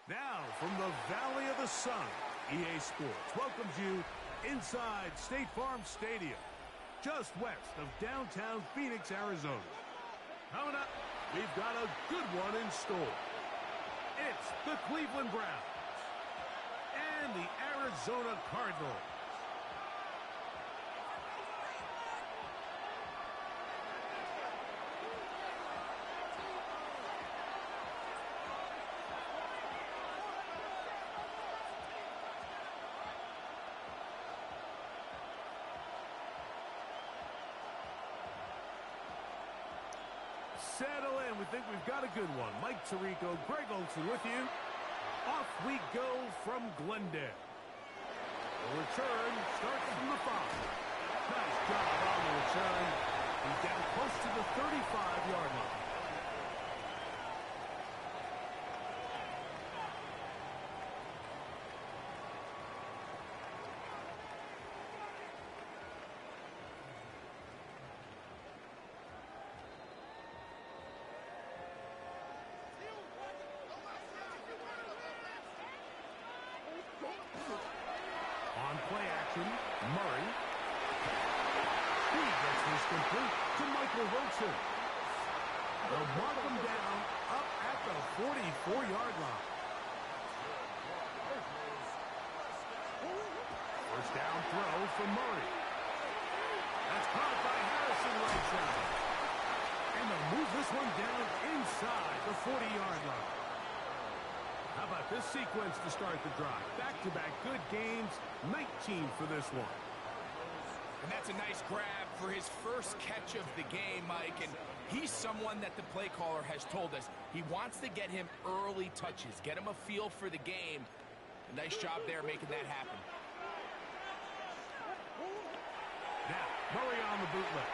Now, from the Valley of the Sun, EA Sports welcomes you inside State Farm Stadium, just west of downtown Phoenix, Arizona. Coming up, we've got a good one in store. It's the Cleveland Browns and the Arizona Cardinals. Settle in. We think we've got a good one. Mike Tirico, Greg Olson with you. Off we go from Glendale. The return starts from the 5. Nice job on the return. He's down close to the 35-yard line. On play action, Murray. He gets this complete to Michael Wilson. They'll mark him down up at the 44-yard line. First down throw for Murray. That's caught by Harrison right side. And they'll move this one down inside the 40-yard line. How about this sequence to start the drive? Back-to-back good games, 19 for this one. And that's a nice grab for his first catch of the game, Mike. And he's someone that the play caller has told us he wants to get him early touches, get him a feel for the game. A nice job there making that happen. Now, Murray on the bootleg.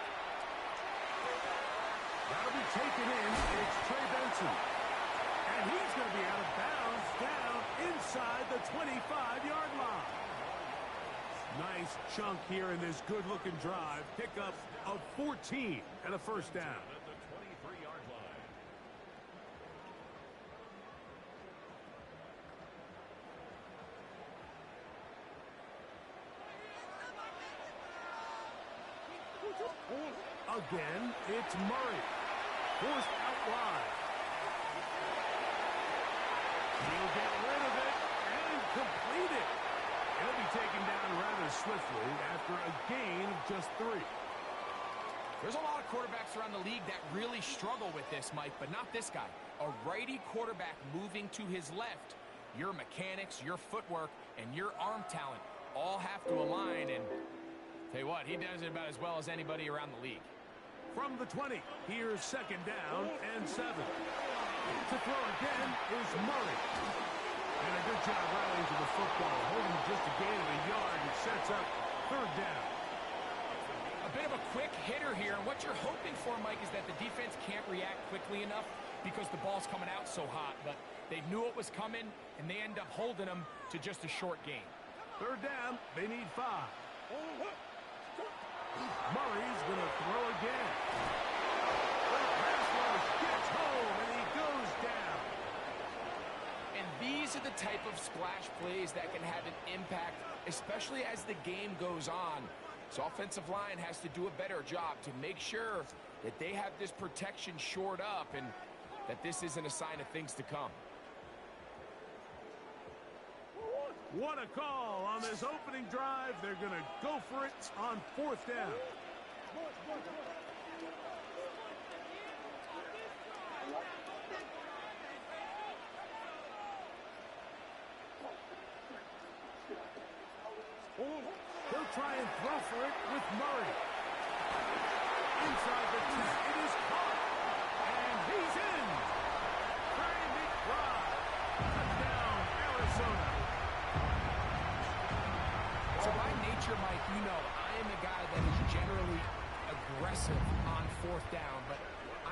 That'll be taken in. It's Trey Benson. And he's going to be out of bounds down inside the 25-yard line. Nice chunk here in this good-looking drive. Pickup of 14 and a first down. At the 23-yard line. Again, it's Murray. Forced out wide. He'll get rid of it and complete it. He'll be taken down rather swiftly after a gain of just 3. There's a lot of quarterbacks around the league that really struggle with this, Mike, but not this guy. A righty quarterback moving to his left. Your mechanics, your footwork, and your arm talent all have to align, and tell you what, he does it about as well as anybody around the league. From the 20, here's second down and 7. To throw again is Murray. And a good job rallying to the football, holding just a gain of a yard and sets up third down. A bit of a quick hitter here, and what you're hoping for, Mike, is that the defense can't react quickly enough because the ball's coming out so hot, but they knew it was coming, and they end up holding them to just a short gain. Third down, they need 5. Murray's going to throw again. The pass rush gets home, and he goes down. And these are the type of splash plays that can have an impact, especially as the game goes on. So offensive line has to do a better job to make sure that they have this protection shored up and that this isn't a sign of things to come. What a call on this opening drive. They're going to go for it on fourth down. They'll try and throw for it with Murray. Inside the 10, it is caught. And he's in. Trey McBride. Touchdown, Arizona. So by nature, Mike, you know, I am a guy that is generally aggressive on fourth down, but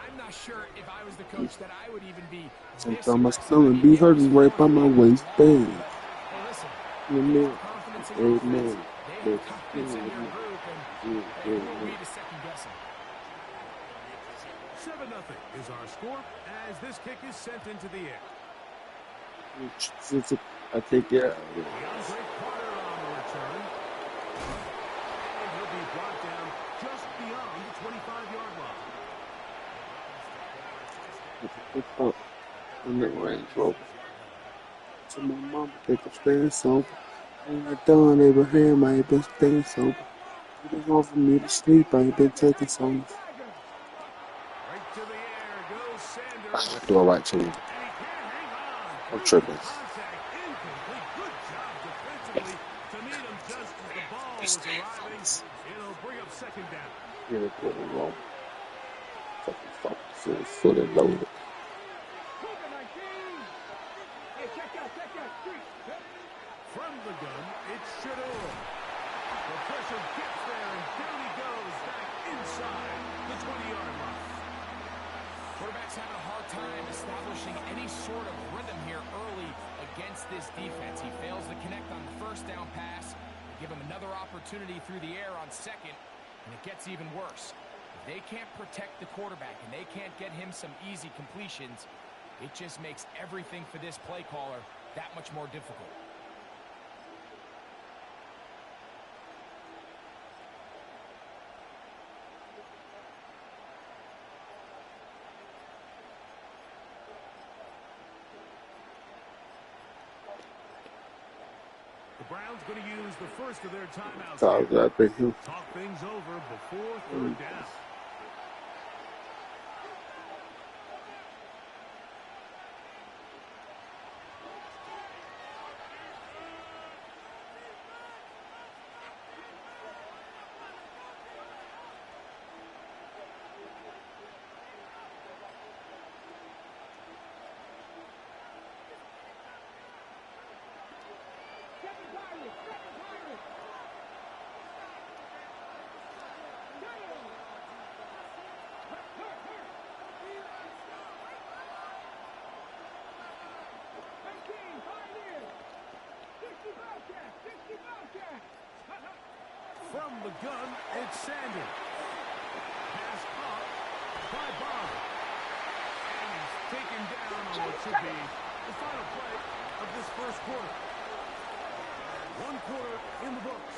I'm not sure if I was the coach that I would even be this Sometimes my aggressive. I stomach mean, be it was hurting right by 4th my and waistband. long, but hey, listen, Amen. confidence in offense. Amen. They have confidence in their group, and hey, who are we to second guess them? 7-0 is our score as this kick is sent into the air. I take it out. DeAndre Carter on the return. And he'll be brought down just beyond the 25-yard line. I'm in the Range Rover. So my mama take a stand sober. When I done Abraham, I ain't been staying sober. It is hard for me to sleep, I ain't been taking songs. Right to the air goes I Sanders. do it right to you. And he can't hang on. I'm tripping. Contact incomplete. Good job defensively to meet him just as the ball was arriving. It'll bring up second down. Yeah, put it wrong. Fucking fuck. Fully loaded. From the gun, it's Shador. The pressure gets there, and down he goes back inside the 20-yard line. Quarterback's having a hard time establishing any sort of rhythm here early against this defense. He fails to connect on the first down pass. They give him another opportunity through the air on second, and it gets even worse. If they can't protect the quarterback and they can't get him some easy completions, it just makes everything for this play caller that much more difficult. The Browns going to use the first of their timeouts. Talk things over before third down. From the gun, it's Sanders. Pass caught by Bob. And he's taken down on what should be the final play of this first quarter. 1 quarter in the books.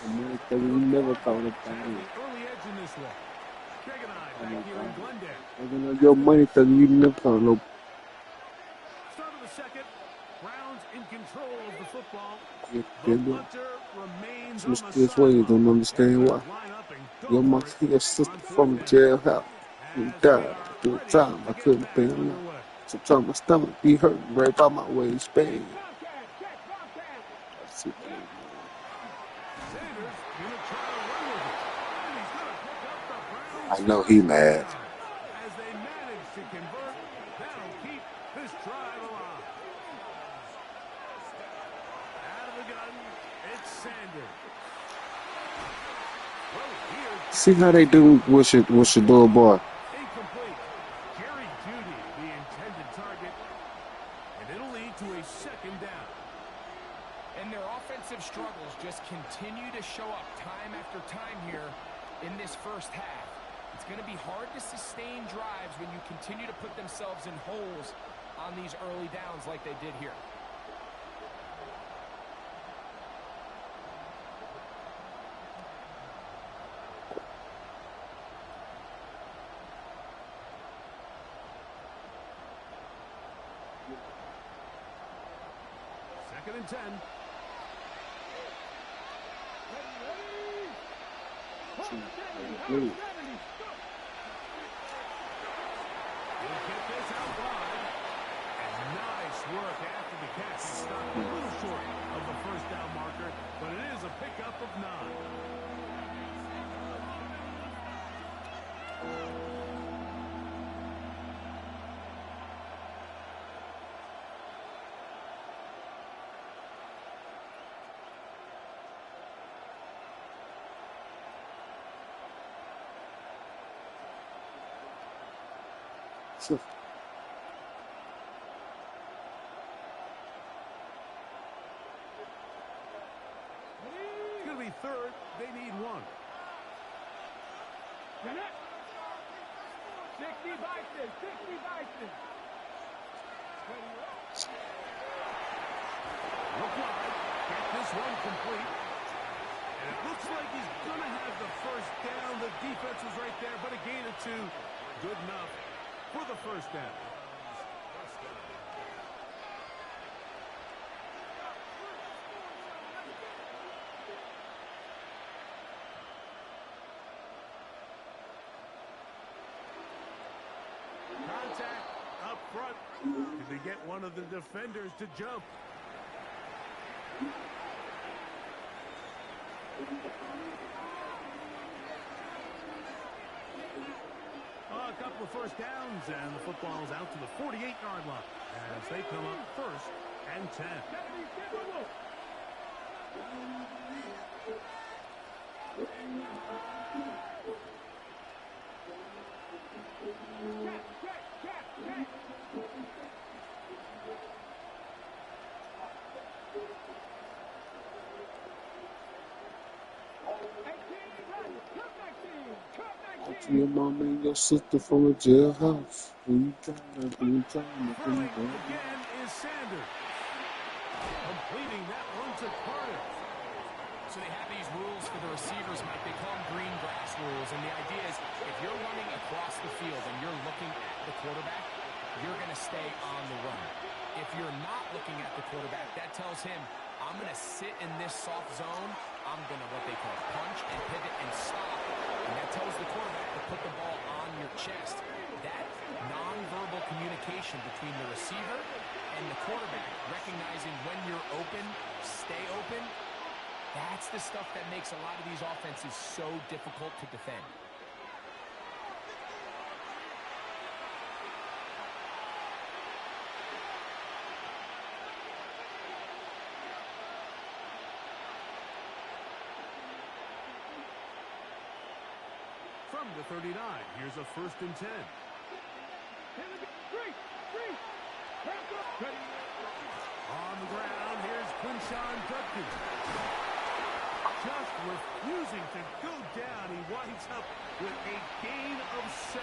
We never thought about Has it. the early edge in this one. Greg and I back here in Glendale. Your money thing, you never thought no. Start of the second. Browns in control of the football. The punter remains on the mysterious way, you sideline. don't understand why. Line up and go Your for mom, it your sister on from fourth jail down. house. He As we died are through ready time. to I get couldn't back pay him. underway. Sometimes my stomach be hurting right by my waistband. Sanders gonna try to run with it. And he's gonna pick up the Browns. I know he mad. As they manage to convert, that'll keep this drive alive. Out of the gun, it's Sanders. Well, here's See how they do what Shador boy. incomplete. Jerry Jeudy, the intended target, and it'll lead to a second down. And their offensive struggles just continue to show up time after time here in this first half. It's going to be hard to sustain drives when you continue to put themselves in holes on these early downs like they did here. Second and 10. He'll get this out wide. And nice work after the catch. He stopped a little short of the first down marker, but it is a pickup of 9. So, It's going to be third. They need one. 60 Bison, 60 Bison. Look wide. Get this one complete. And it looks like he's going to have the first down. The defense was right there, but a gain of 2. Good enough for the first down. Contact up front. Did they get one of the defenders to jump? A couple of first downs, and the football's out to the 48-yard line as they come up first and 10. to your mama and your sister from a jailhouse. Who you trying to, who you trying to, who you Throwing trying again is Sanders. Completing that one to Carter. So they have these rules for the receivers, Mike. They call them green grass rules. And the idea is if you're running across the field and you're looking at the quarterback, you're going to stay on the run. If you're not looking at the quarterback, that tells him, I'm going to sit in this soft zone. I'm going to what they call punch and pivot and stop. And that tells the quarterback to put the ball on your chest. That nonverbal communication between the receiver and the quarterback, recognizing when you're open, stay open, that's the stuff that makes a lot of these offenses so difficult to defend. From the 39, here's a 1st and 10. On the ground, here's Quinshawn Judkins. Just refusing to go down. He winds up with a gain of 7.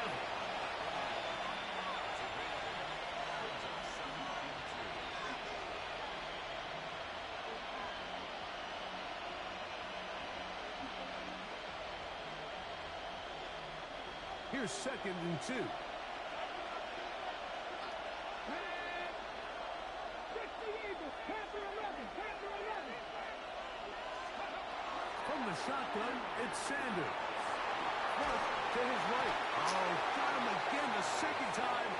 Here's 2nd and 2. From the shotgun, it's Sanders. Front to his right. Oh, got him again the 2nd time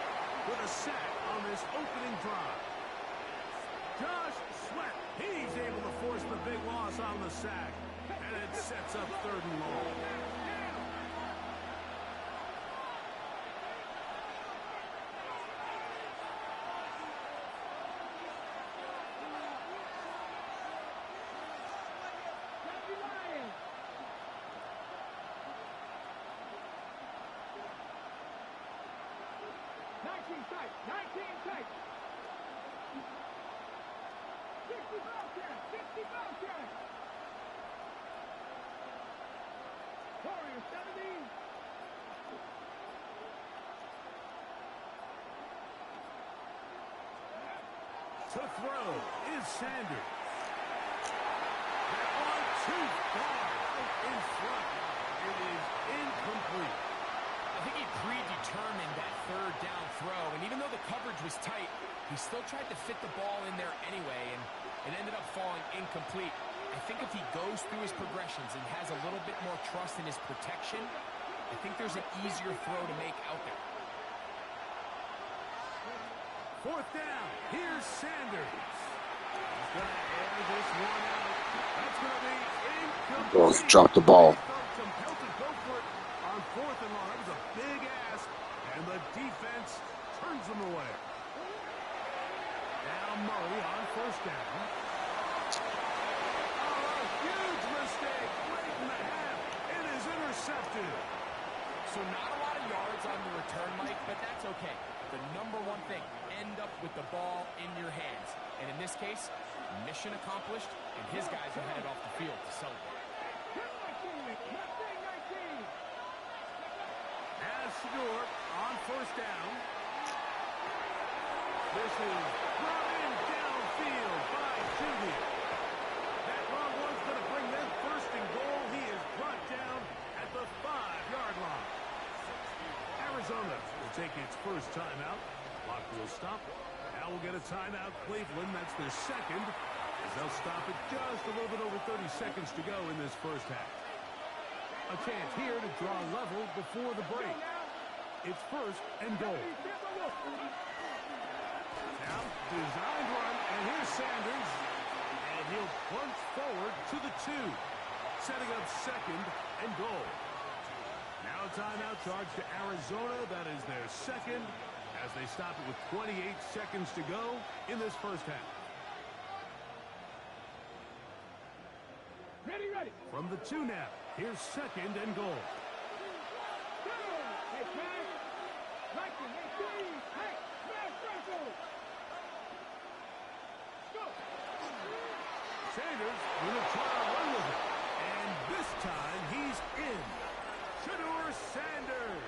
with a sack on this opening drive. Josh Sweat, he's able to force the big loss on the sack. And it sets up 3rd and long. To throw is Sanders. That one too far out in front. It is incomplete. I think he predetermined that 3rd down throw, and even though the coverage was tight, he still tried to fit the ball in there anyway, and it ended up falling incomplete. I think if he goes through his progressions and has a little bit more trust in his protection, I think there's an easier throw to make out there. 4th down. Here's Sanders. He's going to air this one out. That's going to be incomplete. Oh, he dropped the ball. Compelled to go for it on 4th and long. That was a big ask, and the defense turns them away. Now Murray on 1st down. Oh, a huge mistake late in the half. It is intercepted. So not a lot of yards on the return, Mike, but that's okay. The number one thing, end up with the ball in your hands. And in this case, mission accomplished, and his guys are headed off the field to celebrate. As Shador on first down. This is brought in downfield by Julian. That long one's going to bring them first and goal. He is brought down at the 5-yard line. Arizona will take its first timeout. Clock will stop. Now we'll get a timeout. Cleveland, that's their second, as they'll stop it just a little bit over 30 seconds to go in this first half. A chance here to draw level before the break. It's first and goal. Now, designed run, and here's Sanders. And he'll plunge forward to the 2, setting up second and goal. Now a timeout charge to Arizona. That is their second, as they stop it with 28 seconds to go in this first half. Ready. From the 2 now, here's second and goal. Hey, pass. Right to hey, smash, circle. Go. Sanders will try to run with it. And this time, he's in. Shador Sanders.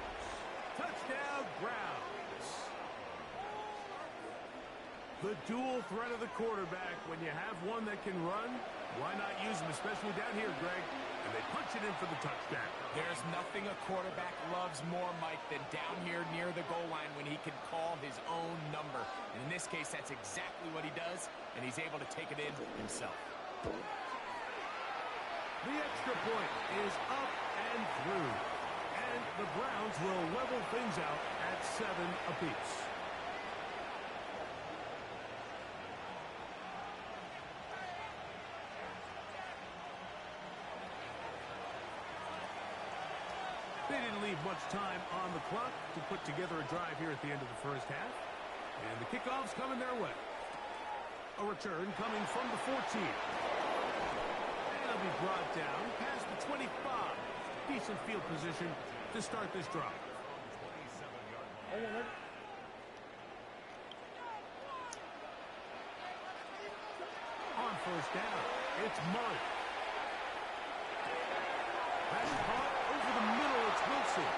Touchdown, Browns. The dual threat of the quarterback. When you have one that can run, why not use him, especially down here, Greg? And they punch it in for the touchdown. There's nothing a quarterback loves more, Mike, than down here near the goal line when he can call his own number. And in this case, that's exactly what he does, and he's able to take it in himself. The extra point is up and through. And the Browns will level things out at 7 apiece. They didn't leave much time on the clock to put together a drive here at the end of the first half. And the kickoff's coming their way. A return coming from the 14. And it'll be brought down past the 25. Decent field position to start this drive. On first down, it's Murray. Pass caught over the middle, it's Wilson.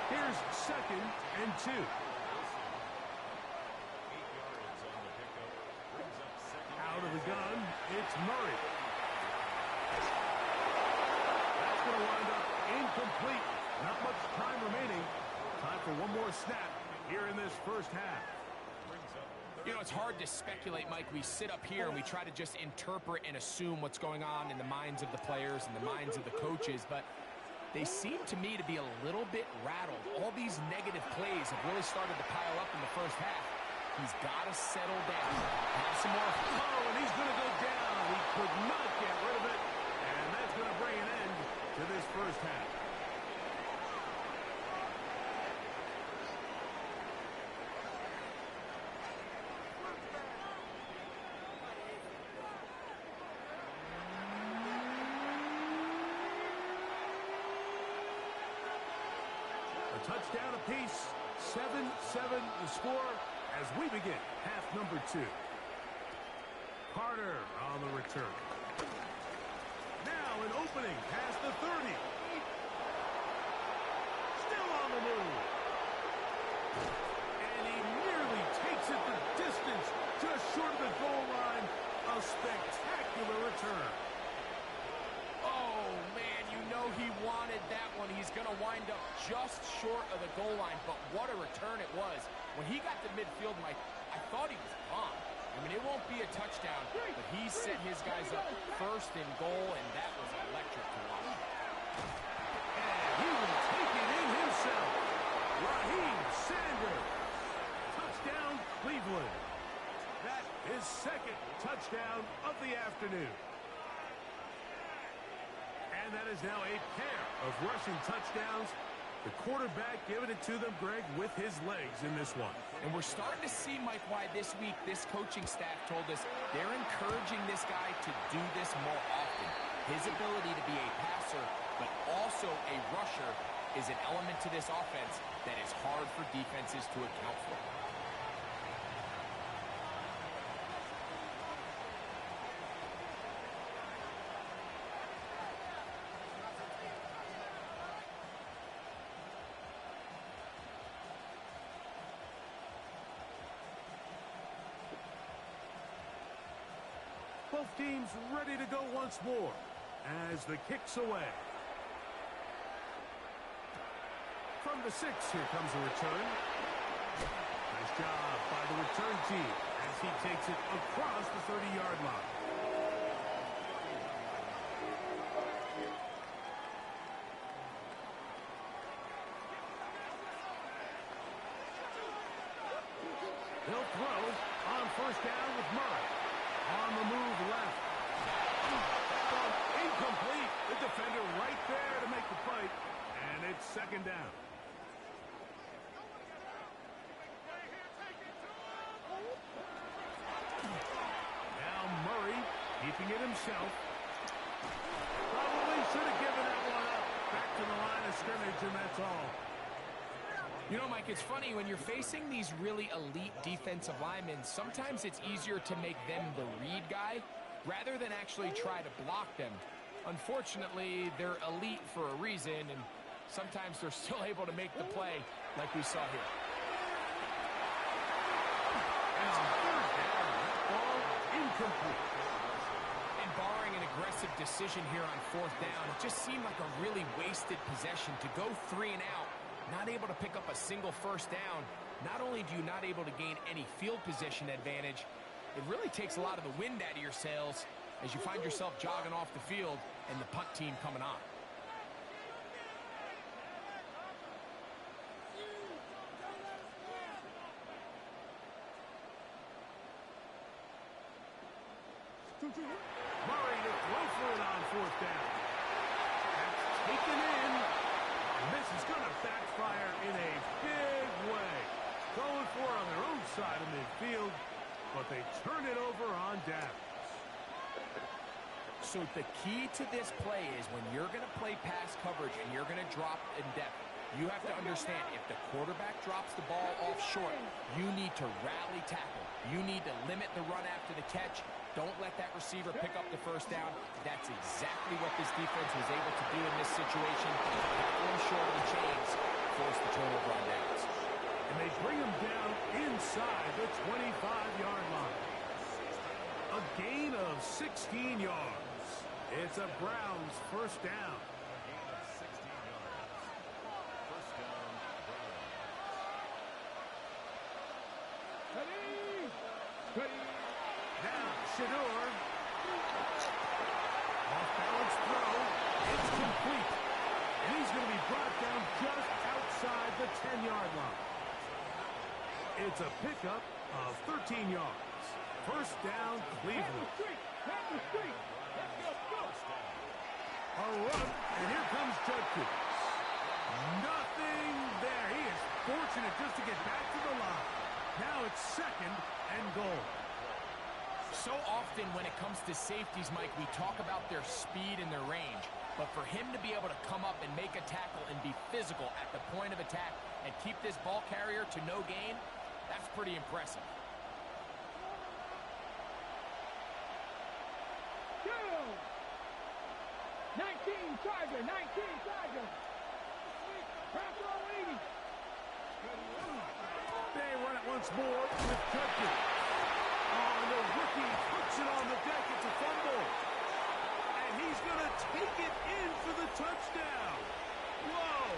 Here's second and 2. Out of the gun, it's Murray. That's going to wind up incomplete. Not much time remaining. Time for one more snap here in this first half. You know, it's hard to speculate, Mike. We sit up here and we try to just interpret and assume what's going on in the minds of the players and the minds of the coaches, but they seem to me to be a little bit rattled. All these negative plays have really started to pile up in the first half. He's got to settle down. Have some more. Oh, and he's going to go down. He could not get rid of it, and that's going to bring an end to this first half. A touchdown apiece, 7-7 the score as we begin half number 2. Carter on the return. Now an opening past the 30. Still on the move. And he nearly takes it the distance, just short of the goal line. A spectacular return. Oh, man, you know he wanted that one. He's going to wind up just short of the goal line, but what a return it was. When he got to midfield, Mike, I thought he was gone. I mean, it won't be a touchdown, but he set his guys up first and goal, and that was electric to watch. And he will take it in himself. Raheem Sanders. Touchdown, Cleveland. That is second touchdown of the afternoon. And that is now a pair of rushing touchdowns. The quarterback giving it to them, Greg, with his legs in this one. And we're starting to see, Mike, why this week this coaching staff told us they're encouraging this guy to do this more often. His ability to be a passer, but also a rusher, is an element to this offense that is hard for defenses to account for. Both teams ready to go once more as the kick's away. From the 6, here comes a return. Nice job by the return team as he takes it across the 30-yard line. He'll throw on first down with Murray. On the move left. Incomplete. The defender right there to make the play. And it's second down. Now Murray keeping it himself. Probably should have given that one up. Back to the line of scrimmage, and that's all. You know, Mike, it's funny, when you're facing these really elite defensive linemen, sometimes it's easier to make them the read guy rather than actually try to block them. Unfortunately, they're elite for a reason, and sometimes they're still able to make the play like we saw here. And on third down, that ball incomplete. And barring an aggressive decision here on fourth down, it just seemed like a really wasted possession to go 3 and out. Not able to pick up a single first down. Not only do you not able to gain any field position advantage, it really takes a lot of the wind out of your sails as you find yourself jogging off the field and the punt team coming on. Murray to throw for it on fourth down. That's taken in. And this is going to backfire in a big way. Going for it on their own side of midfield, but they turn it over on downs. So the key to this play is when you're going to play pass coverage and you're going to drop in depth, you have to understand if the quarterback drops the ball off short, you need to rally tackle. You need to limit the run after the catch. Don't let that receiver pick up the first down. That's exactly what this defense was able to do in this situation. Tackle him short of the chains, force the turnover on downs. And they bring him down inside the 25-yard line. A gain of 16 yards. It's a Browns first down. Now Shador. Off-balance throw. It's complete. And he's going to be brought down just outside the 10-yard line. It's a pickup of 13 yards. First down, Cleveland. A run, and here comes Judkins. Nothing there. He is fortunate just to get back to the line. Now it's second and goal. So often when it comes to safeties, Mike, we talk about their speed and their range. But for him to be able to come up and make a tackle and be physical at the point of attack and keep this ball carrier to no gain, that's pretty impressive. 19 Charger, 19 Charger. They run it once more with Judkins. Oh, the rookie puts it on the deck. It's a fumble. And he's going to take it in for the touchdown. Whoa.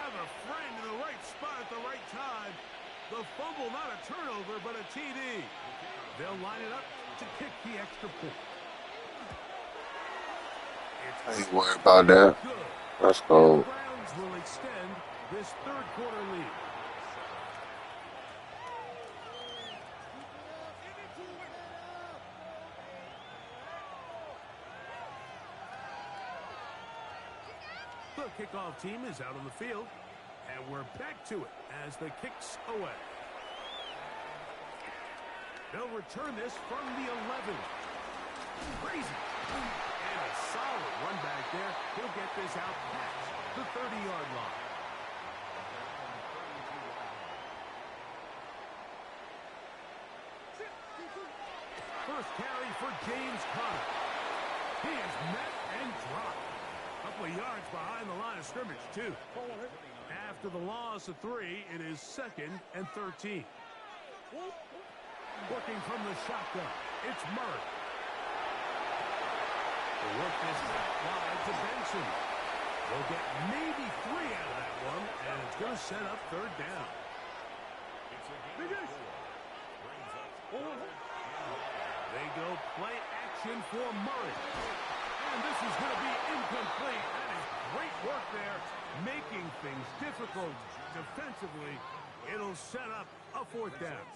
Have a friend in the right spot at the right time. The fumble, not a turnover, but a TD. They'll line it up to kick the extra point. I ain't worried about that. Let's go. The Browns will extend this third quarter lead. The kickoff team is out on the field, and we're back to it as the kick's away. They'll return this from the 11. Crazy. And a solid run back there. He'll get this out past the 30-yard line. First carry for James Conner. He is met and dropped. A couple of yards behind the line of scrimmage, too. After the loss of 3, it is 2nd and 13. Working from the shotgun, it's Murray. They work this out wide to Benson. They'll get maybe 3 out of that one, and it's going to set up 3rd down. They go play action for Murray. And this is going to be incomplete. That is great work there, making things difficult defensively. It'll set up a 4th down.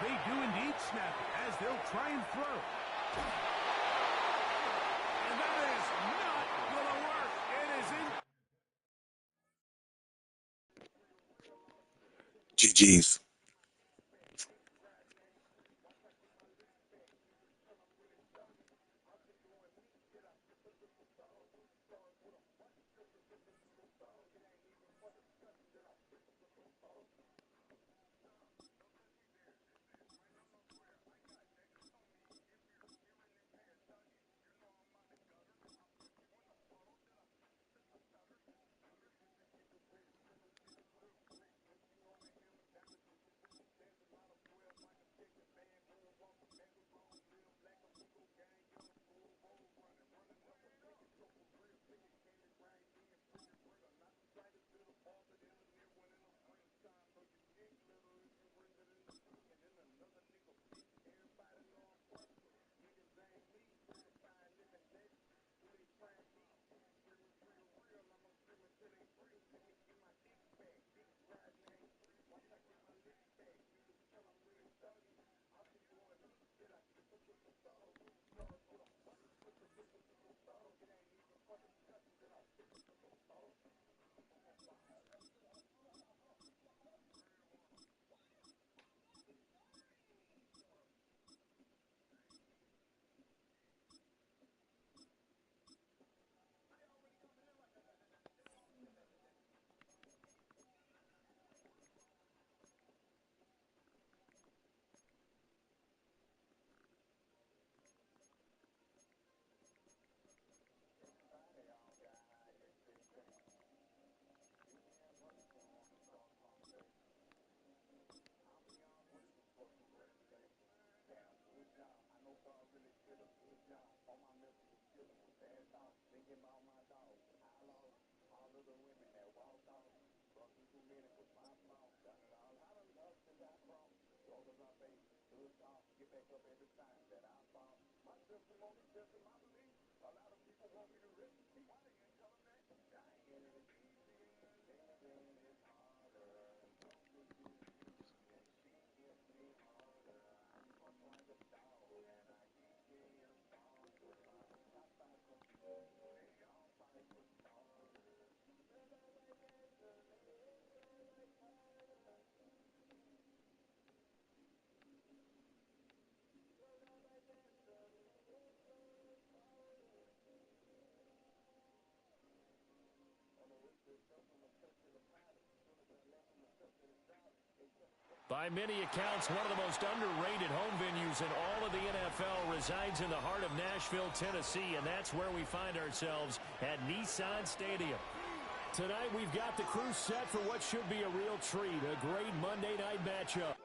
They do indeed snap it as they'll try and throw. And that is not going to work. It is in. GG's. By many accounts, one of the most underrated home venues in all of the NFL resides in the heart of Nashville, Tennessee, and that's where we find ourselves at Nissan Stadium. Tonight, we've got the crew set for what should be a real treat, a great Monday night matchup.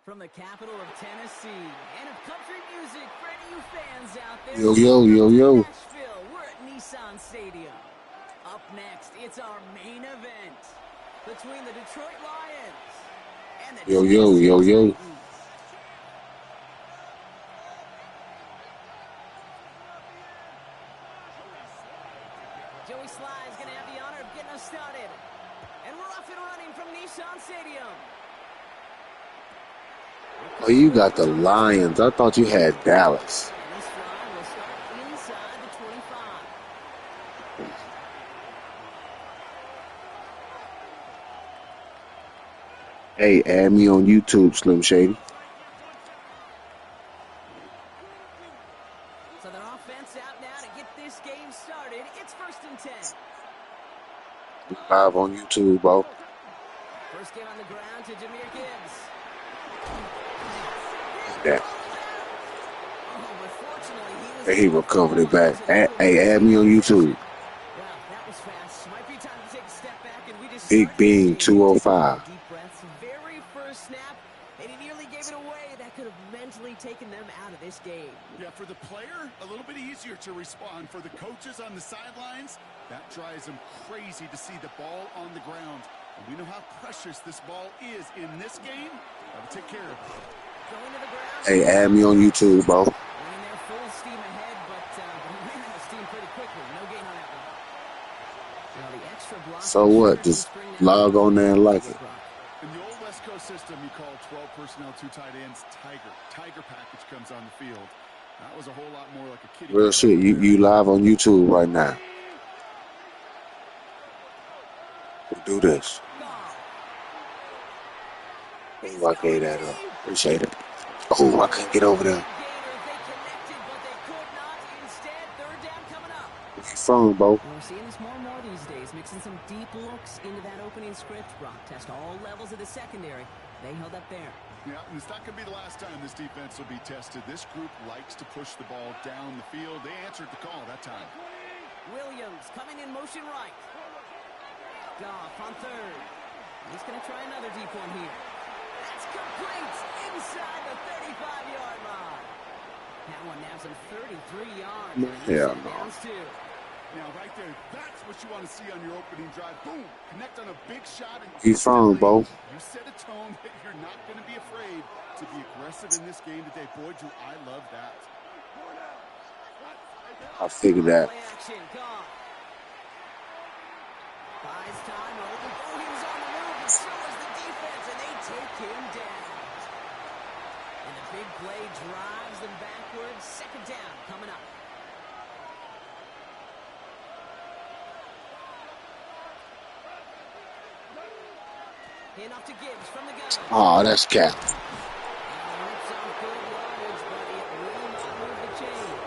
From the capital of Tennessee and of country music for any of you fans out there. Yo, yo, yo, yo. Nashville, we're at Nissan Stadium. Up next, it's our main event between the Detroit Lions and the Yo, yo, yo, yo. Joey Sly is going to have the honor of getting us started. And we're off and running from Nissan Stadium. Oh, you got the Lions. I thought you had Dallas. And this drive will start inside the 25. Hey, add me on YouTube, Slim Shady. So their offense out now to get this game started. It's 1st and 10. Live on YouTube, bro. First game on the ground to Jahmyr Gibbs. That. Oh, but fortunately, Hey, he recovered it back. Hey, add me on YouTube. Wow, that was fast. Might be time to take a step back, and we just Big Bean 205. deep breaths. Very first snap, and he nearly gave it away. That could have mentally taken them out of this game. Yeah, for the player, a little bit easier to respond. For the coaches on the sidelines, that drives them crazy to see the ball on the ground. And we know how precious this ball is in this game. Got to take care of it. Going to the ground. Hey, add me on YouTube, bro. Running there full steam ahead, but he ran out of steam pretty quickly. No gain on that one. Now the extra block. So what? Just log on there and like it. In the old West Coast system, you call 12 personnel, 2 tight ends, Tiger. Tiger package comes on the field. That was a whole lot more like a kiddie. Real shit. You live on YouTube right now. We do this. Oh, I gave that up. Appreciate it. Oh, I couldn't get over there. Where you from, bro? We're seeing this more and more these days, mixing some deep looks into that opening script. Brock test all levels of the secondary. They held up there. Yeah, and it's not going to be the last time this defense will be tested. This group likes to push the ball down the field. They answered the call that time. Williams coming in motion right. Goff on third. He's going to try another deep one here. That's complete inside the 35-yard line. That one nabs him 33 yards. Hell no. Downs two. Now, right there, that's what you want to see on your opening drive. Boom! Connect on a big shot. And He's from, bro. You set a tone that you're not going to be afraid to be aggressive in this game today. Boy, do I love that. I figured that. Play action. Goff. Buys time. Open. Oh, he was on the move, but so was the defense, and they take him down. And the big play drives them backwards. 2nd down coming up. Hand off to Gibbs from the gun. Oh, that's cap. Rips off good yardage, but it will not move the chains.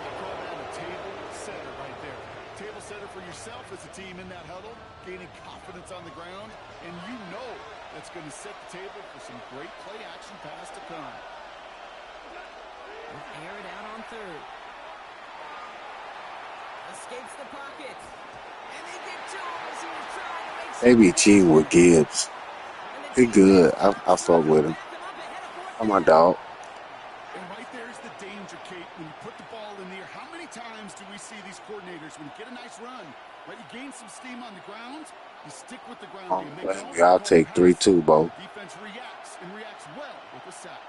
They call that a table setter right there. Table setter for yourself as a team in that huddle, gaining confidence on the ground, and you know that's going to set the table for some great play action pass to come. We'll air it out on third. Escapes the pocket. And they get to him as he was trying to make They be cheating with Gibbs. He good. I fuck with him. I'm my dog. And right there's the danger, Kate. When you put the ball in the air, how many times do we see these coordinators, when you get a nice run, right, you gain some steam on the ground, you stick with the ground game. Make all Y'all the take passes. 3-2, bro. Defense reacts, and reacts well with a sack.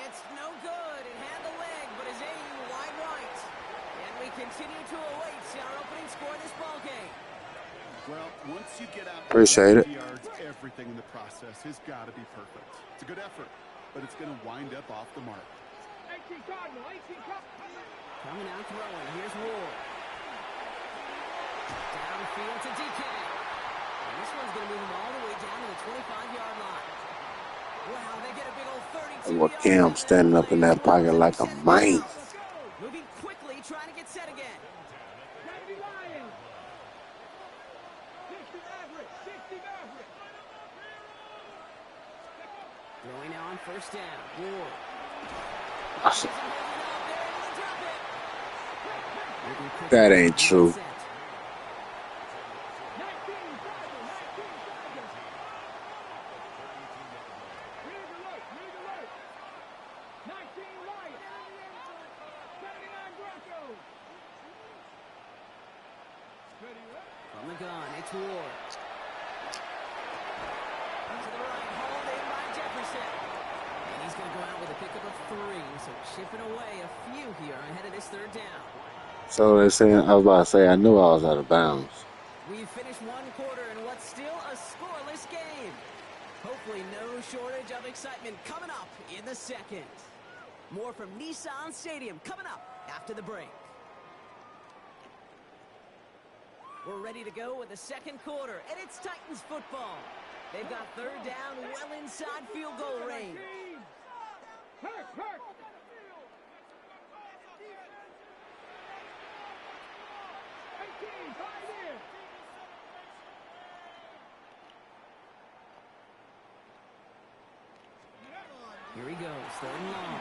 It's no good. It had the leg, but is aiming wide right. And we continue to await our opening score in this ball game. Well, once you get out Appreciate it. yards, everything in the process has got to be perfect. It's a good effort, but it's going to wind up off the mark. 18 Cardinal, 18 Cardinal. Coming out throwing. Here's Ward. Downfield to DK. This one's going to move him all the way down to the 25-yard line. Wow, they get a big old 32 With yards Cam on that standing up play. in that pocket like a Set man. down. Moving quickly, trying to get set again. Gotta be Lions. 60 average. 60 average. Throwing now on first down. Ward. That ain't true. 19 Lions. 79 Broncos. From the gun, it's Ward. To the right, hauled in by Jefferson. And he's going to go out with a pickup of 3. So chipping away a few here ahead of this third down. So they're saying, I was about to say, I knew I was out of bounds. We've finished one quarter in what's still a scoreless game. Hopefully no shortage of excitement coming up in the second. More from Nissan Stadium coming up after the break. We're ready to go with the second quarter, and it's Titans football. They've got third down well inside field goal range. Hurt. 18, tied in. Here he goes, third and long.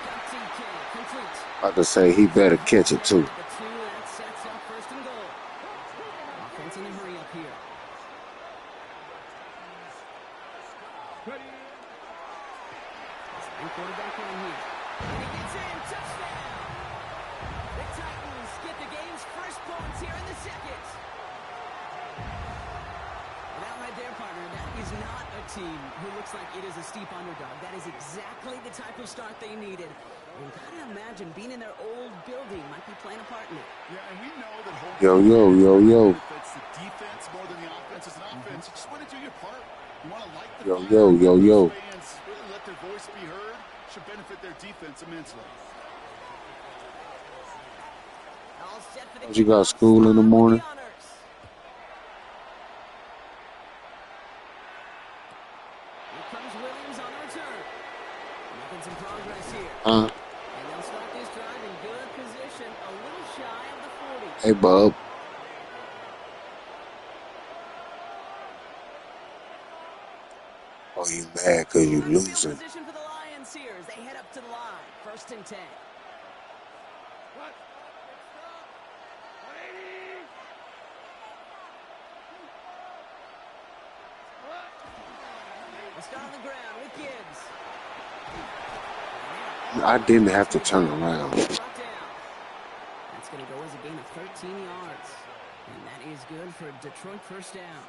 Got TK, complete. About to say he better catch it too. The 2, that sets up first and goal. Offense in a hurry up here. Second quarterback run here. And he gets in, touchdown! The Titans get the game's first points here in the second. And that right there, partner, that is not a team who looks like it is a steep underdog. That is exactly the type of start they needed. And gotta imagine being in their old building might be playing a part in it. Yeah, and we know that home Yo. It's the defense more than the offense. It's an offense. You just want to do your part. You want to light the Yo. fans really let their voice be heard. Should benefit their defense immensely. All set for the You got kickoff. school in the morning? With the honors. Here comes Williams on the return. Making some progress here. And they'll start this drive in good position, a little shy of the 40. Hey, bub. Oh, you mad because you losing. Position for the Lions here as they head up to the line. First and 10. What? They start on the ground with Gibbs. I didn't have to turn around. Brought down. That's going to go as a gain of 13 yards. And that is good for a Detroit first down.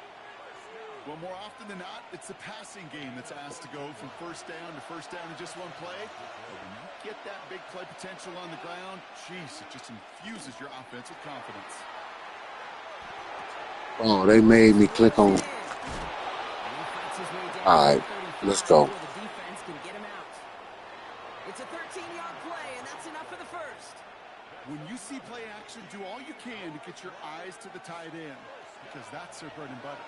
Well, more often than not, it's the passing game that's asked to go from first down in just one play. But when you get that big play potential on the ground, geez, it just infuses your offense with confidence. Oh, they made me click on. All right, let's go. The defense can get him out. It's a 13-yard play, and that's enough for the first. When you see play action, do all you can to get your eyes to the tight end, because that's their bread and butter.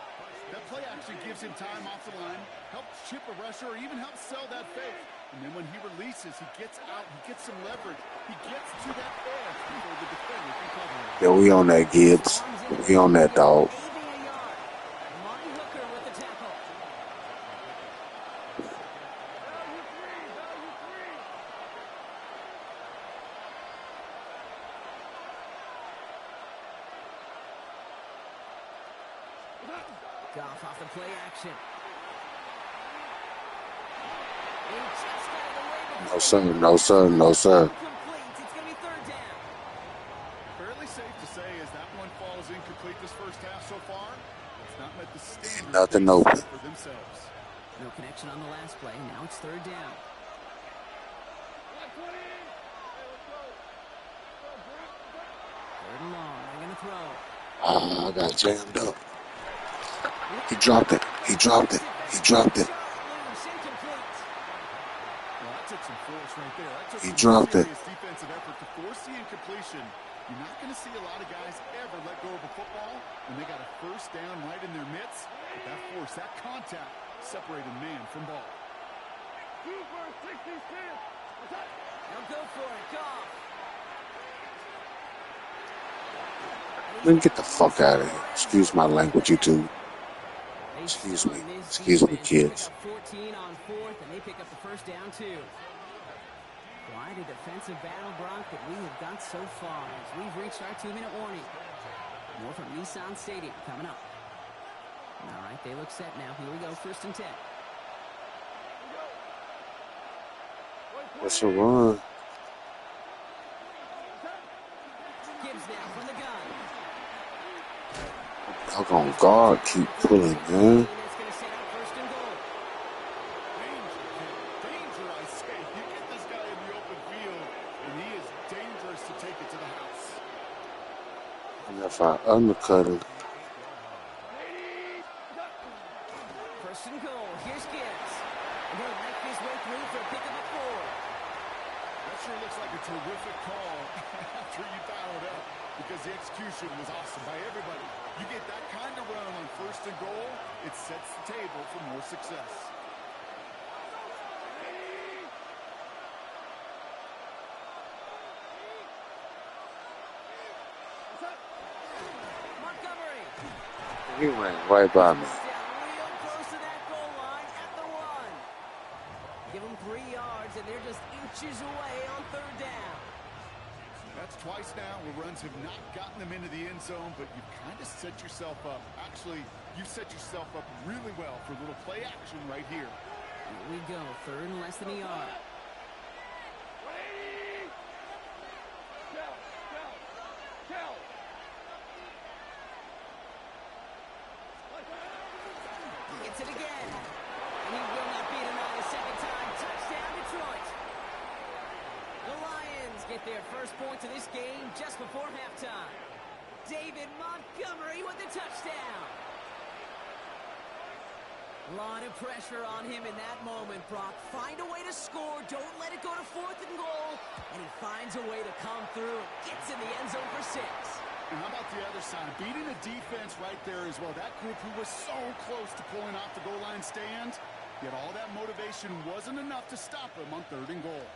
That play action gives him time off the line, helps chip a rusher, or even helps sell that fake. And then when he releases, he gets out, he gets some leverage. He gets to that edge before the defender can cover him. Yeah, we on that, Gibbs. We on that, dog. Martin Hooker with the tackle. Goff off the play action. He just got it away before No, sir. No, sir. No, sir. complete. It's going to be third down. Fairly safe to say as that one falls incomplete this first half so far, it's not met the standard Nothing they open. set for themselves. No connection on the last play. Now it's third down. Third and long. They're going to throw. I got jammed up. He dropped it. He dropped it. He dropped it. Loose, incomplete. Well, that took some force right there. That took He some dropped it. serious defensive effort to force the incompletion. You're not going to see a lot of guys ever let go of a football when they got a first down right in their midst. But that force, that contact, separated man from ball. 2 for 66. They'll go for it. Goff. Man, get the fuck out of here. Excuse my language, you two. They Excuse me. stun this Excuse me, defense. kids. Pick up 14 on 4th, and they pick up the first down, too. Quite a defensive battle, Brock, that we have got so far as we've reached our 2-minute warning. More from Nissan Stadium coming up. All right, they look set now. Here we go, 1st and 10. What's a run? Gibbs now from the gun. Fuck on guard, keep pulling, man. It's going to set up 1st and goal. Danger, I say. You get this guy in the open field, and he is dangerous to take it to the house. And if I undercut him, 1st and goal. Here's Gibbs. And he'll make his way through for a pickup of 4. That sure looks like a terrific call after you dialed up, because the execution was awesome by everybody. You get that kind of run on 1st and goal, it sets the table for more success. Montgomery. he ran right by me. Down real close to that goal line at the 1. Give them 3 yards, and they're just inches away on 3rd down. That's twice now where runs have not gotten them into the end zone, but you've kind of set yourself up. Actually, you've set yourself up really well for a little play action right here. Here we go, 3rd and less than a yard. Gets it again. And he will not be denied a second time. Touchdown, Detroit. The Lions get their first points of this game just before halftime. David Montgomery with the touchdown. A lot of pressure on him in that moment, Brock. Find a way to score. Don't let it go to 4th and goal. And he finds a way to come through and gets in the end zone for 6. And how about the other side? Beating the defense right there as well. That group who was so close to pulling off the goal line stand, yet all that motivation wasn't enough to stop him on 3rd and goal.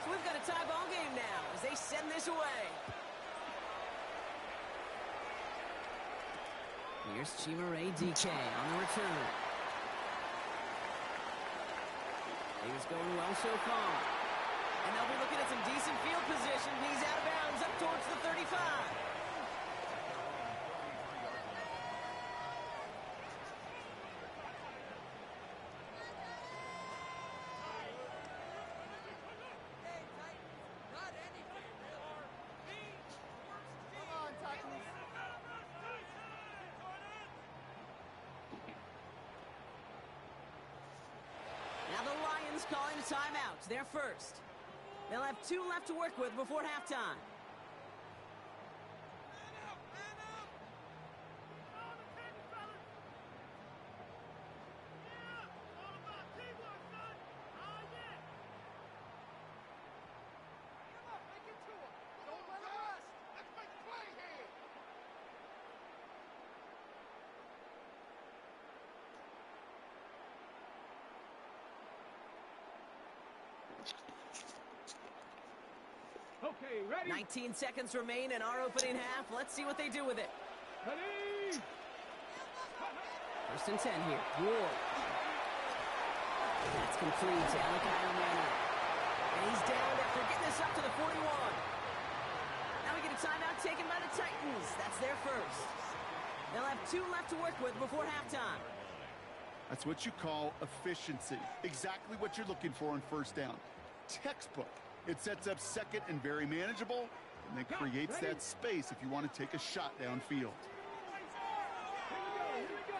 So we've got a tie ball game now as they send this away. Here's Chimere DK on the return. He's going well so far. And they'll be looking at some decent field position. He's out of bounds up towards the 35. Now the Lions calling a timeout. They're first. They'll have 2 left to work with before halftime. Okay, ready? 19 seconds remain in our opening half. Let's see what they do with it. Ready? 1st and 10 here. Ward. That's complete to Yaa Luck. And he's down after getting this up to the 41. Now we get a timeout taken by the Titans. That's their first. They'll have 2 left to work with before halftime. That's what you call efficiency. Exactly what you're looking for on 1st down. Textbook. It sets up 2nd and very manageable, and then creates that space if you want to take a shot downfield. Here we go.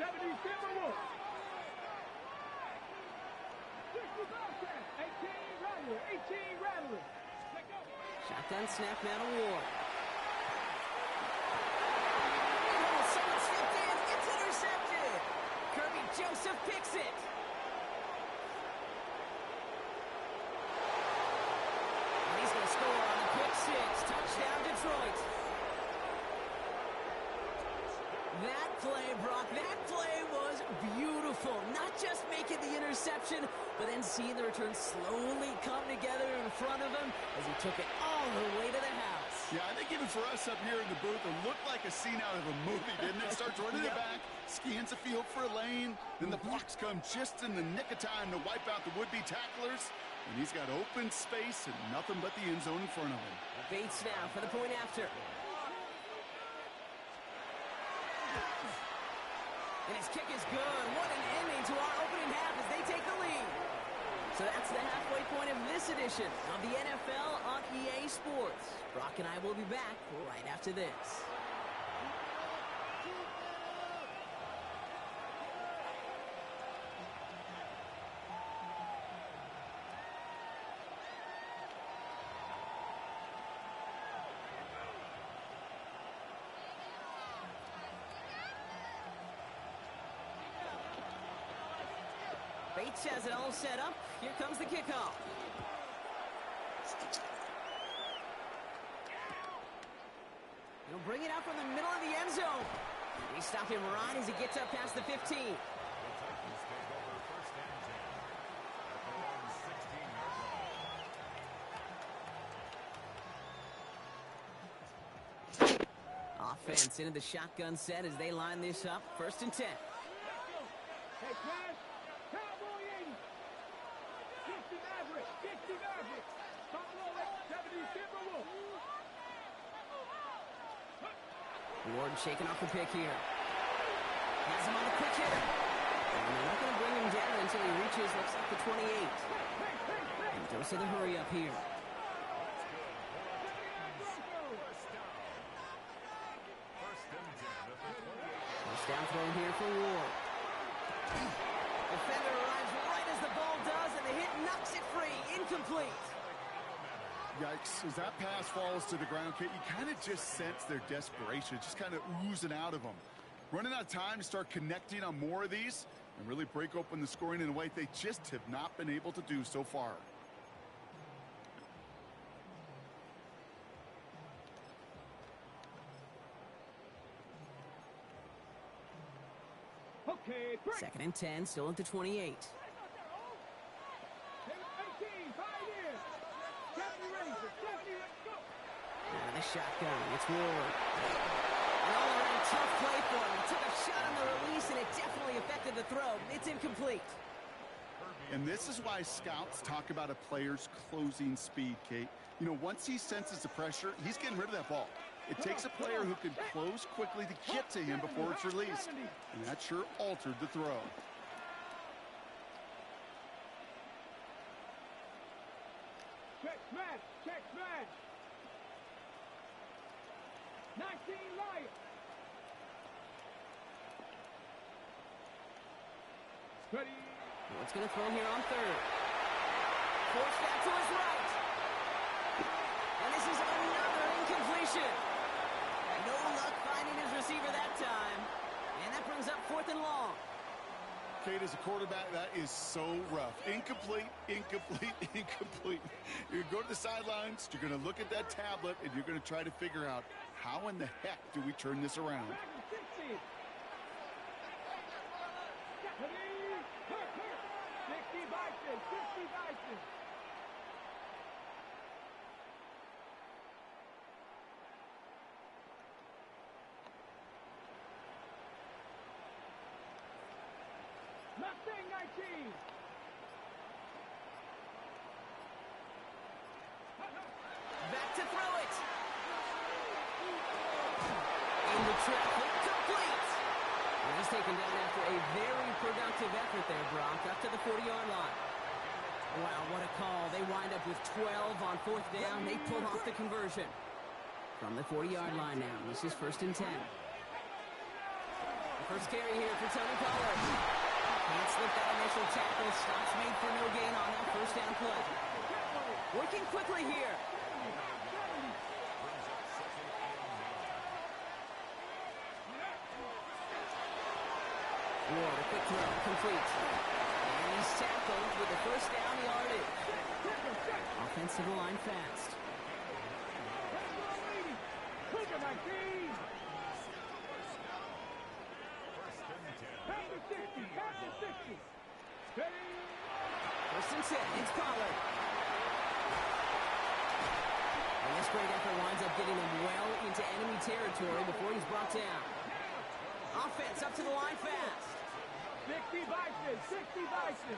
70 Timberwolves. 60 Bobcats. 18 Rattlers. 18 Rattlers. Shotgun snap now to Ward. Joseph picks it. And he's going to score on the pick six. Touchdown, Detroit. That play, Brock, that play was beautiful. Not just making the interception, but then seeing the return slowly come together in front of him as he took it all the way to the house. Yeah, I think even for us up here in the booth, it looked like a scene out of a movie, didn't it? Starts running it back, scans the field for a lane, then the blocks come just in the nick of time to wipe out the would-be tacklers, and he's got open space and nothing but the end zone in front of him. Bates now for the point after. And his kick is good. What an ending to our opening half as they take the lead. So that's the halfway point of this edition of the NFL on EA Sports. Brock and I will be back right after this. Bates has it all set up. Here comes the kickoff. He'll bring it out from the middle of the end zone. They stop him right as he gets up past the 15. Offense into the shotgun set as they line this up. 1st and 10. Hey, pass. Cowboy 80. 60 Maverick. 60 Maverick. Buffalo 70 Timberwolves. Ward shaking off the pick here. Has him on the quick hitter. And they're not going to bring him down until he reaches, looks like the 28. And don't see the hurry up here. First down throw here for Ward. Defender arrives right as the ball does, and the hit knocks it free. Incomplete. Yikes, as that pass falls to the ground, Kate, you kind of just sense their desperation, just kind of oozing out of them. Running out of time to start connecting on more of these and really break open the scoring in a way they just have not been able to do so far. Okay, break. 2nd and 10, still at the 28. 18, 5 years. 70 Razor. 70, let's go. Out of the shotgun, it's Ward. And all around tough play for him. He took a shot on the release, and it definitely affected the throw. It's incomplete. And this is why scouts talk about a player's closing speed, Kate. You know, once he senses the pressure, he's getting rid of that ball. It takes a player who can close quickly to get to him before it's released. And that sure altered the throw. Check smash. Check smash. 19 Lions. Ready. What's going to throw here on 3rd? Forced back to his right. And this is another incompletion. No luck finding his receiver that time. And that brings up 4th and long. Kate, as a quarterback, that is so rough. Incomplete, incomplete, incomplete. You're going to go to the sidelines, you're going to look at that tablet, and you're going to try to figure out how in the heck do we turn this around. 60. 60 Bison. 60 Bison. Mustang 19. Back to throw it. In the traffic, complete. And he's taken down after a very productive effort there, Brock, up to the 40-yard line. Wow, what a call. They wind up with 12 on 4th down. They pull off the conversion. From the 40-yard line now, this is 1st and 10. The first carry here for Tony Pollard. Can't slip that initial tackle. Stops made for no gain on that 1st down play. Working quickly here. Ward, a quick throw, complete. And he's tackled with the first down yardage. Offense to the line fast. Look at my team. Half the 60, half the 60. Steady. First and 10, it's Pollard. And this great effort winds up getting him well into enemy territory before he's brought down. Offense up to the line fast. 60 Bison, 60 Bison.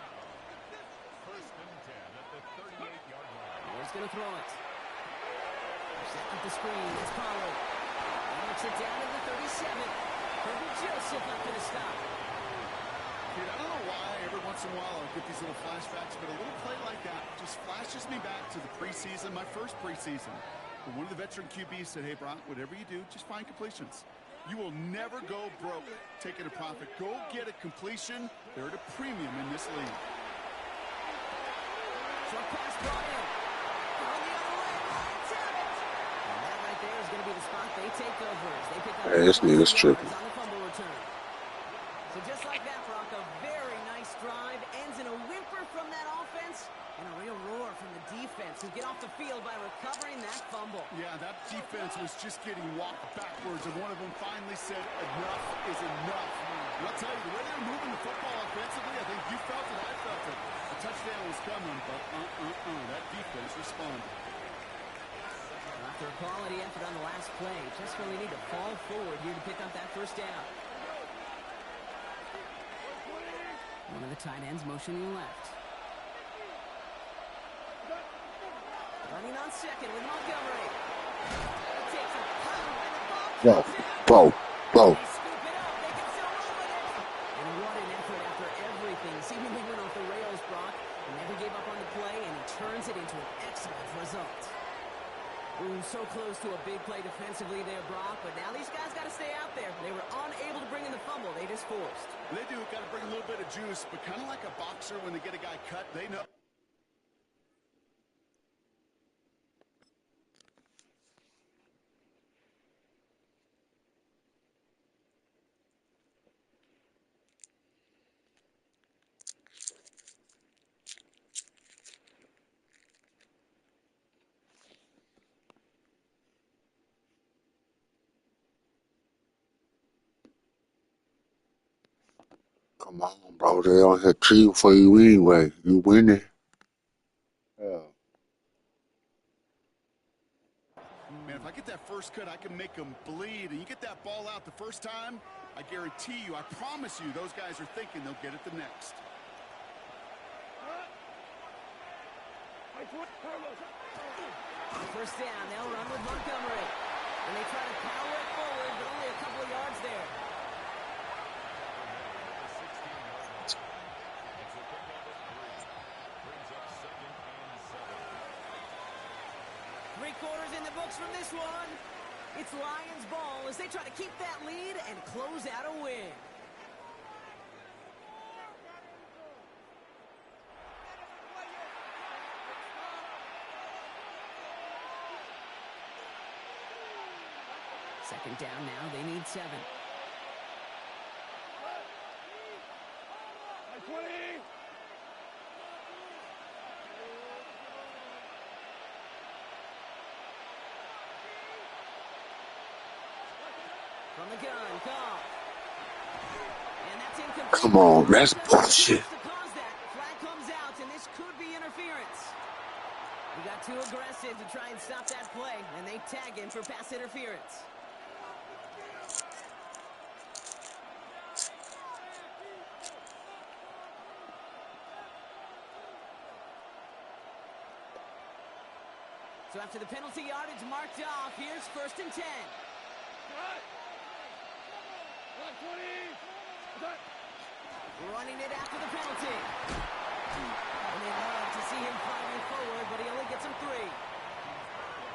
First and 10 at the 38-yard line. Ward's going to throw it. Set with the screen, it's Pollard. He knocks it down to the 37. Herbert Joseph not going to stop. Dude, I don't know why every once in a while I get these little flashbacks, but a little play like that just flashes me back to the preseason, my first preseason. When one of the veteran QBs said, hey, Brock, whatever you do, just find completions. You will never go broke taking a profit. Go get a completion. They're at a premium in this league. Short pass brought in. Going the other way. It's out. And that right there is going to be the spot they take over as they pick up Hey, this nigga's tripping. on the fumble return. So just like that, Brock, a very nice drive ends in a whimper from that offense and a real roar from the defense who get off the field by recovering that fumble. Yeah, that defense was just getting walked backwards, and one of them finally said, enough is enough. And I'll tell you, the way they're moving the football offensively, I think you felt it, I felt it. The touchdown was coming, but that defense responded. After a quality effort on the last play, just really need to fall forward here to pick up that first down. One of the tight ends motioning left. Running on second with Montgomery. Takes a pound and the ball comes out. They scoop it up. They can still run with it. And what an effort after everything. Seemingly went off the rails, Brock. He never gave up on the play, and he turns it into an excellent result. Ooh, so close to a big play defensively there, Brock, but now these guys got to stay out there. They were unable to bring in the fumble. They just forced. They do got to bring a little bit of juice, but kind of like a boxer when they get a guy cut, they know. Come on, bro. They on here cheating for you anyway. You winning. Yeah. Man, if I get that first cut, I can make them bleed. And you get that ball out the first time, I guarantee you, I promise you, those guys are thinking they'll get it the next. First down, they'll run with Montgomery. And they try to power it forward, but only a couple of yards there. Three-quarters in the books from this one. It's Lions ball as they try to keep that lead and close out a win. Second down now, they need 7. From the gun, Goff. And that's incomplete. Come on, that's bullshit. Flag comes out, and this could be interference. He got too aggressive to try and stop that play, and they tag him for pass interference. So after the penalty yardage marked off, here's first and 10. Running it after the penalty. And they love to see him fighting forward, but he only gets him 3.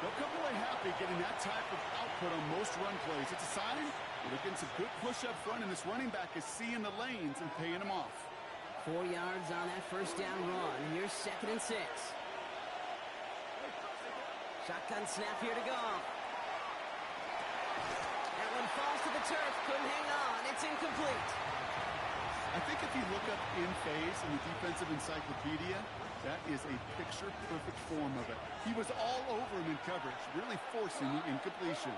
They'll come away happy getting that type of output on most run plays. It's a sign they're getting some good push up front, and this running back is seeing the lanes and paying them off. 4 yards on that first down run. Here's second and 6. Shotgun snap here to go. That one falls to the turf. Couldn't hang on. It's incomplete. I think if you look up in phase in the defensive encyclopedia, that is a picture-perfect form of it. He was all over him in coverage, really forcing the incompletion.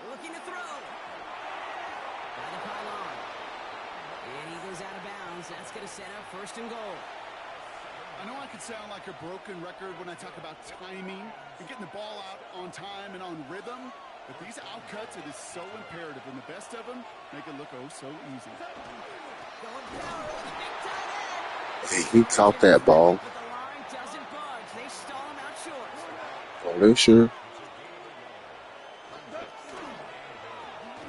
Looking to throw. By the pylon. And he goes out of bounds. That's going to set up first and goal. I know I could sound like a broken record when I talk about timing and getting the ball out on time and on rhythm, but these outcuts, it is so imperative, and the best of them make it look oh so easy. Going power with the big tight end. Hey, he caught that ball. But the line doesn't budge. They stall him out short. Oh, they sure.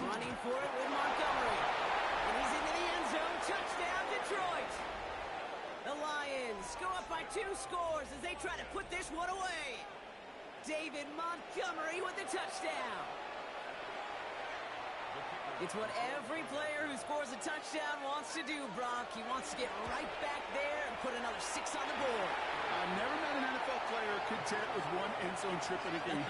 Running for it with Montgomery. And he's into the end zone. Touchdown, Detroit. The Lions go up by 2 scores as they try to put this one away. David Montgomery with the touchdown. It's what every player who scores a touchdown wants to do, Brock. He wants to get right back there and put another 6 on the board. I've never met an NFL player content with 1 end zone trip in a game.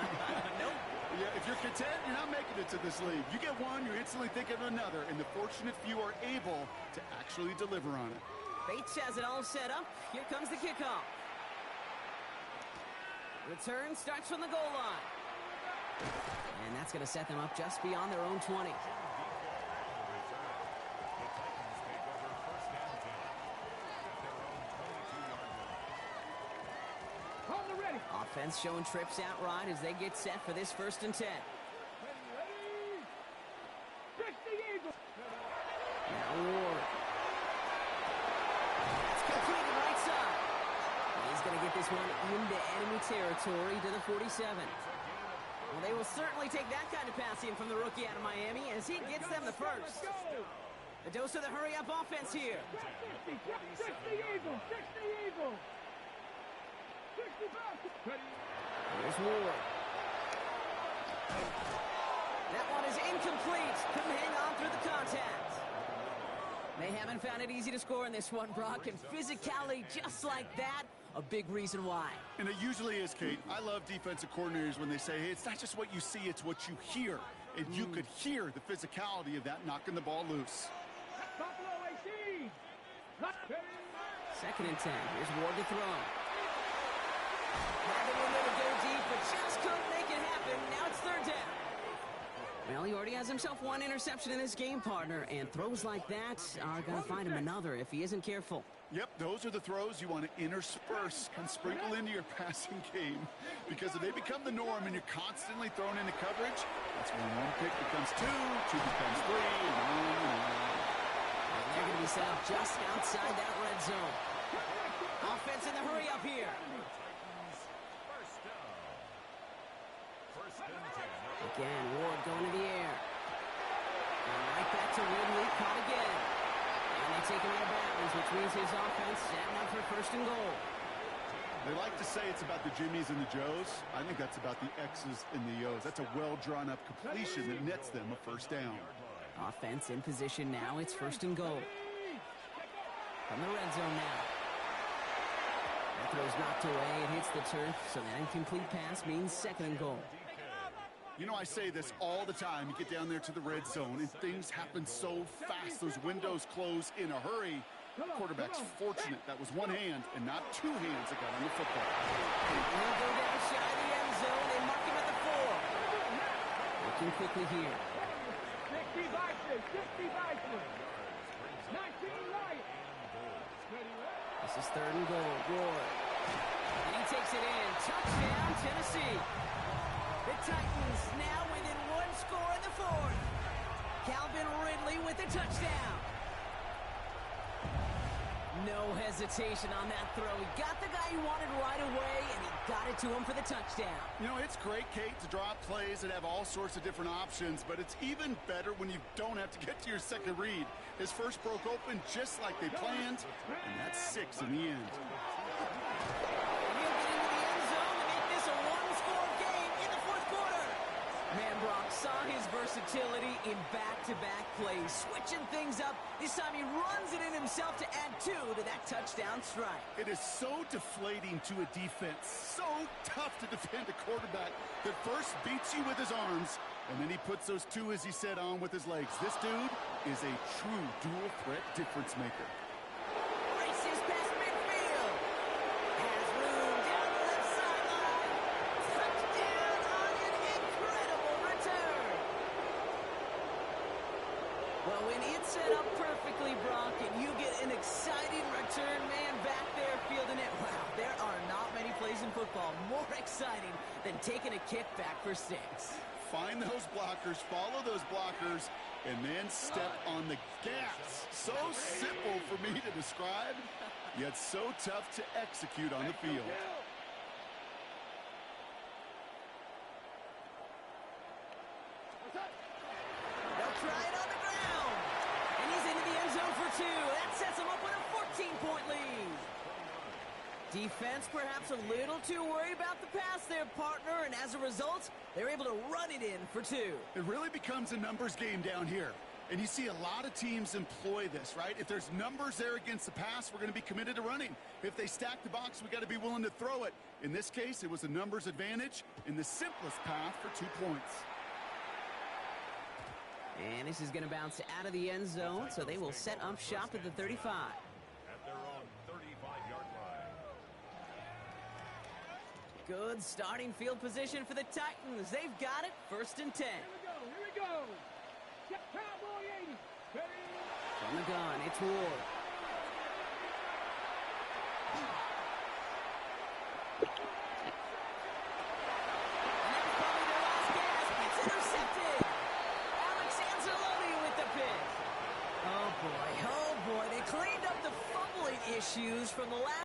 Nope. Yeah, if you're content, you're not making it to this league. You get one, you're instantly thinking of another, and the fortunate few are able to actually deliver on it. Bates has it all set up. Here comes the kickoff. Return starts from the goal line. And that's going to set them up just beyond their own 20. Offense showing trips out right as they get set for this 1st and 10. Now Ward. That's completed right side. He's going to get this one into enemy territory to the 47. Well, they will certainly take that kind of passing from the rookie out of Miami as he gets them the first. A dose of the hurry-up offense here. 60 Eagles. Here's Ward. That one is incomplete. Couldn't hang on through the contact. They haven't found it easy to score in this one, Brock, and physicality just like that, a big reason why. And it usually is, Kate. I love defensive coordinators when they say, hey, it's not just what you see, it's what you hear. And you could hear the physicality of that knocking the ball loose. 2nd and 10. Here's Ward to throw. Having a little go deep, but just couldn't make it happen. Now it's 3rd down. Well, he already has himself 1 interception in this game, partner, and throws like that are going to find him another if he isn't careful. Yep, those are the throws you want to intersperse and sprinkle into your passing game, because if they become the norm and you're constantly thrown into coverage, that's when 1 pick becomes 2, 2 becomes 3, and on and on. And they're going to be set up just outside that red zone. Offense in the hurry up here. Again, Ward going to the air. And right back to Ridley, caught again. And they take him out of bounds, which means his offense setting up for 1st and goal. They like to say it's about the Jimmies and the Joes. I think that's about the X's and the O's. That's a well-drawn-up completion that nets them a 1st down. Offense in position now. It's 1st and goal. From the red zone now. That throw's knocked away. It hits the turf, so that incomplete pass means 2nd and goal. You know, I say this all the time. You get down there to the red zone, and things happen so fast. Those windows close in a hurry. The quarterback's fortunate. That was 1 hand and not 2 hands that got on the football. He'll go down shy of the end zone. They mark him at the 4. Looking quickly here. 60 Vikings. 19 Lions. This is 3rd and goal. Ward. And he takes it in. Touchdown, Tennessee. The Titans now within 1 score in the 4th. Calvin Ridley with the touchdown. No hesitation on that throw. He got the guy he wanted right away, and he got it to him for the touchdown. You know, it's great, Kate, to draw up plays that have all sorts of different options, but it's even better when you don't have to get to your 2nd read. His first broke open just like they planned, and that's 6 in the end. Man, Brock saw his versatility in back-to-back plays, switching things up. This time he runs it in himself to add 2 to that touchdown strike. It is so deflating to a defense, so tough to defend a quarterback that first beats you with his arms And then he puts those two, as he said, on with his legs. This dude is a true dual threat difference maker. Races past midfield. Has room down the left sideline. Touchdown on an incredible return. Well, when it's set up perfectly, Brock, and you get an exciting return man back there fielding it, wow, there are not many plays in football more exciting than taking a kick back for 6. Find those blockers, follow those blockers, and then step on the gas. So simple for me to describe, yet so tough to execute on the field. They'll try it on the ground. And he's into the end zone for 2. That sets him up with a 14-point lead. Defense perhaps a little too worried about the pass there, partner, and as a result, they're able to run it in for 2. It really becomes a numbers game down here. And you see a lot of teams employ this, right? If there's numbers there against the pass, we're going to be committed to running. If they stack the box, we got to be willing to throw it. In this case, it was a numbers advantage in the simplest path for 2 points. And this is going to bounce out of the end zone, so they will set up shop at the 35. At their own 35-yard line. Good starting field position for the Titans. They've got it, 1st and 10. Here we go. Cowboy 80. Ready? From the gun, it's Ward. And that was probably their last gasp. It's intercepted. With the pick. Oh boy, they cleaned up the fumbling issues from the last